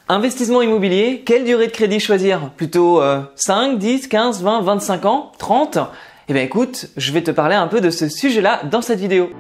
Investissement immobilier, quelle durée de crédit choisir? Plutôt 5, 10, 15, 20, 25 ans, 30? Eh bien écoute, je vais te parler un peu de ce sujet-là dans cette vidéo.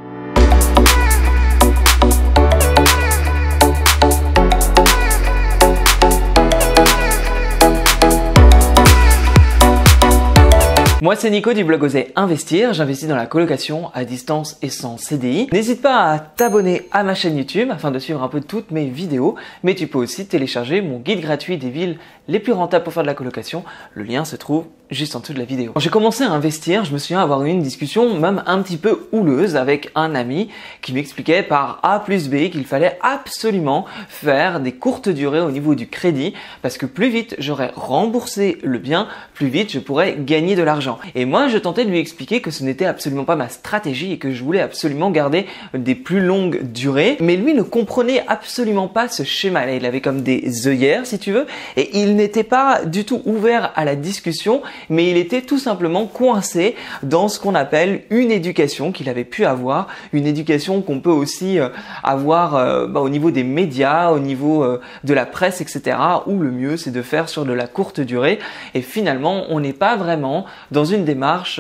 Moi c'est Nico du blog Oser Investir, j'investis dans la colocation à distance et sans CDI. N'hésite pas à t'abonner à ma chaîne YouTube afin de suivre un peu toutes mes vidéos, mais tu peux aussi télécharger mon guide gratuit des villes les plus rentables pour faire de la colocation. Le lien se trouve juste en dessous de la vidéo. Quand j'ai commencé à investir, je me souviens avoir eu une discussion même un petit peu houleuse avec un ami qui m'expliquait par A plus B qu'il fallait absolument faire des courtes durées au niveau du crédit parce que plus vite j'aurais remboursé le bien, plus vite je pourrais gagner de l'argent. Et moi je tentais de lui expliquer que ce n'était absolument pas ma stratégie et que je voulais absolument garder des plus longues durées, mais lui ne comprenait absolument pas ce schéma-là. Il avait comme des œillères si tu veux et il n'était pas du tout ouvert à la discussion, mais il était tout simplement coincé dans ce qu'on appelle une éducation qu'il avait pu avoir, une éducation qu'on peut aussi avoir au niveau des médias, au niveau de la presse, etc. où le mieux c'est de faire sur de la courte durée et finalement on n'est pas vraiment dans une démarche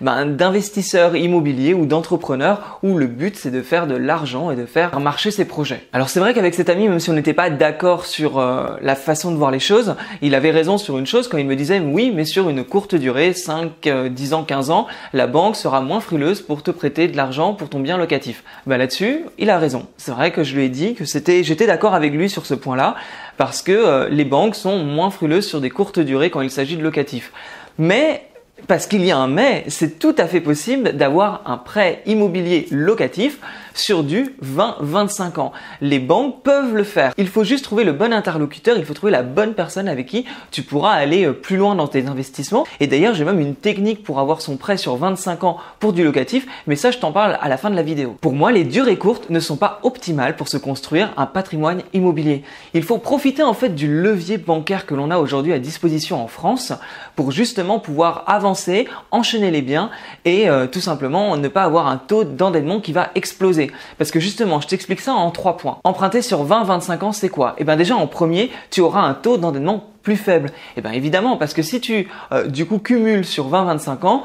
d'investisseur immobilier ou d'entrepreneur où le but c'est de faire de l'argent et de faire marcher ses projets. Alors c'est vrai qu'avec cet ami, même si on n'était pas d'accord sur la façon de voir les choses, il avait raison sur une chose quand il me disait oui mais sur une courte durée, 5, 10 ans, 15 ans, la banque sera moins frileuse pour te prêter de l'argent pour ton bien locatif. Là-dessus, il a raison. C'est vrai que je lui ai dit que j'étais d'accord avec lui sur ce point-là parce que les banques sont moins frileuses sur des courtes durées quand il s'agit de locatif. Mais parce qu'il y a un mais, c'est tout à fait possible d'avoir un prêt immobilier locatif sur du 20-25 ans. Les banques peuvent le faire. Il faut juste trouver le bon interlocuteur, il faut trouver la bonne personne avec qui tu pourras aller plus loin dans tes investissements. Et d'ailleurs, j'ai même une technique pour avoir son prêt sur 25 ans pour du locatif, mais ça, je t'en parle à la fin de la vidéo. Pour moi, les durées courtes ne sont pas optimales pour se construire un patrimoine immobilier. Il faut profiter en fait du levier bancaire que l'on a aujourd'hui à disposition en France pour justement pouvoir avancer, enchaîner les biens et tout simplement ne pas avoir un taux d'endettement qui va exploser. Parce que justement, je t'explique ça en 3 points. Emprunter sur 20-25 ans, c'est quoi? Et bien déjà, en premier, tu auras un taux d'endettement plus faible. Et bien évidemment, parce que si tu du coup cumules sur 20-25 ans,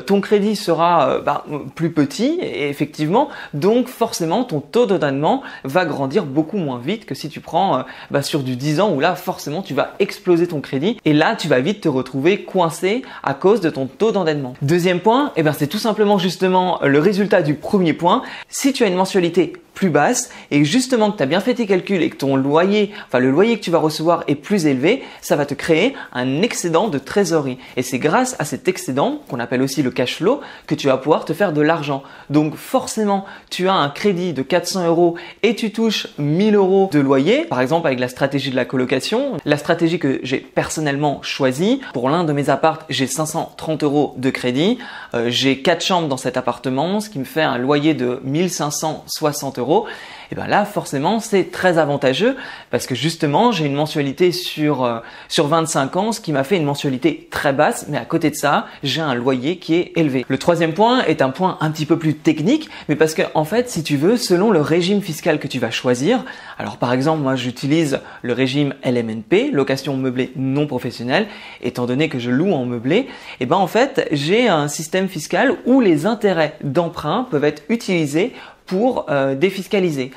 ton crédit sera plus petit et effectivement, donc forcément ton taux d'endettement va grandir beaucoup moins vite que si tu prends sur du 10 ans où là forcément tu vas exploser ton crédit et là tu vas vite te retrouver coincé à cause de ton taux d'endettement. Deuxième point, c'est tout simplement justement le résultat du premier point. Si tu as une mensualité plus basse et justement que tu as bien fait tes calculs et que ton loyer, le loyer que tu vas recevoir est plus élevé, ça va te créer un excédent de trésorerie. Et c'est grâce à cet excédent, qu'on appelle aussi le cash flow, que tu vas pouvoir te faire de l'argent. Donc forcément, tu as un crédit de 400 € et tu touches 1000 € de loyer, par exemple avec la stratégie de la colocation, la stratégie que j'ai personnellement choisie. Pour l'un de mes apparts, j'ai 530 € de crédit. J'ai 4 chambres dans cet appartement, ce qui me fait un loyer de 1560 €. Et là forcément c'est très avantageux parce que justement j'ai une mensualité sur 25 ans, ce qui m'a fait une mensualité très basse, mais à côté de ça j'ai un loyer qui est élevé. Le troisième point est un point un petit peu plus technique, mais parce que en fait si tu veux, selon le régime fiscal que tu vas choisir, alors par exemple moi j'utilise le régime LMNP, location meublée non professionnelle, étant donné que je loue en meublé, en fait j'ai un système fiscal où les intérêts d'emprunt peuvent être utilisés pour défiscaliser.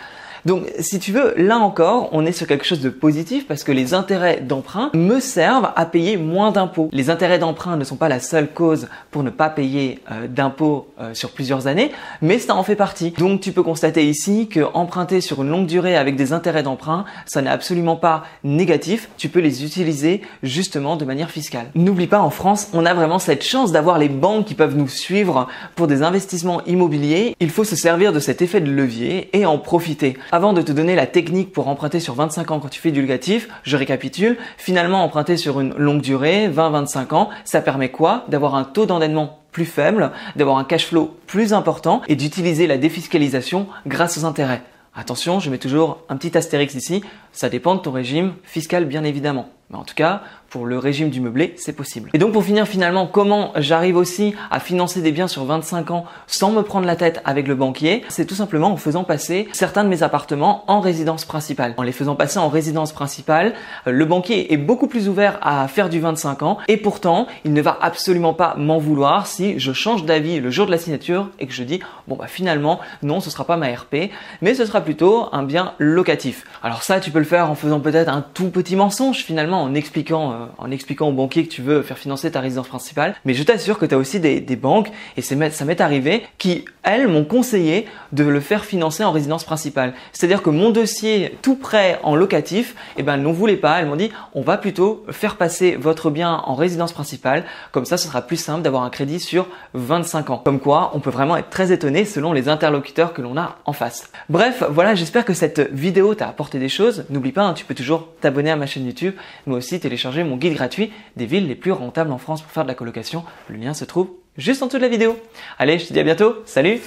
Donc si tu veux, là encore, on est sur quelque chose de positif parce que les intérêts d'emprunt me servent à payer moins d'impôts. Les intérêts d'emprunt ne sont pas la seule cause pour ne pas payer d'impôts sur plusieurs années, mais ça en fait partie. Donc tu peux constater ici que emprunter sur une longue durée avec des intérêts d'emprunt, ça n'est absolument pas négatif. Tu peux les utiliser justement de manière fiscale. N'oublie pas, en France, on a vraiment cette chance d'avoir les banques qui peuvent nous suivre pour des investissements immobiliers. Il faut se servir de cet effet de levier et en profiter. Avant de te donner la technique pour emprunter sur 25 ans quand tu fais du locatif, je récapitule. Finalement, emprunter sur une longue durée, 20-25 ans, ça permet quoi? D'avoir un taux d'endettement plus faible, d'avoir un cash flow plus important et d'utiliser la défiscalisation grâce aux intérêts. Attention, je mets toujours un petit astérix ici. Ça dépend de ton régime fiscal bien évidemment. Mais en tout cas, pour le régime du meublé, c'est possible. Et donc pour finir finalement, comment j'arrive aussi à financer des biens sur 25 ans sans me prendre la tête avec le banquier? C'est tout simplement en faisant passer certains de mes appartements en résidence principale. En les faisant passer en résidence principale, le banquier est beaucoup plus ouvert à faire du 25 ans et pourtant, il ne va absolument pas m'en vouloir si je change d'avis le jour de la signature et que je dis bon bah finalement non, ce sera pas ma RP, mais ce sera plutôt un bien locatif. Alors ça, tu peux le faire en faisant peut-être un tout petit mensonge finalement, en expliquant au banquier que tu veux faire financer ta résidence principale. Mais je t'assure que tu as aussi des banques, et ça m'est arrivé, qui, elles, m'ont conseillé de le faire financer en résidence principale. C'est-à-dire que mon dossier tout prêt en locatif, elles n'en voulaient pas. Elles m'ont dit, on va plutôt faire passer votre bien en résidence principale. Comme ça, ce sera plus simple d'avoir un crédit sur 25 ans. Comme quoi, on peut vraiment être très étonné selon les interlocuteurs que l'on a en face. Bref, voilà, j'espère que cette vidéo t'a apporté des choses. N'oublie pas, tu peux toujours t'abonner à ma chaîne YouTube, mais aussi télécharger mon guide gratuit des villes les plus rentables en France pour faire de la colocation. Le lien se trouve juste en dessous de la vidéo. Allez, je te dis à bientôt. Salut!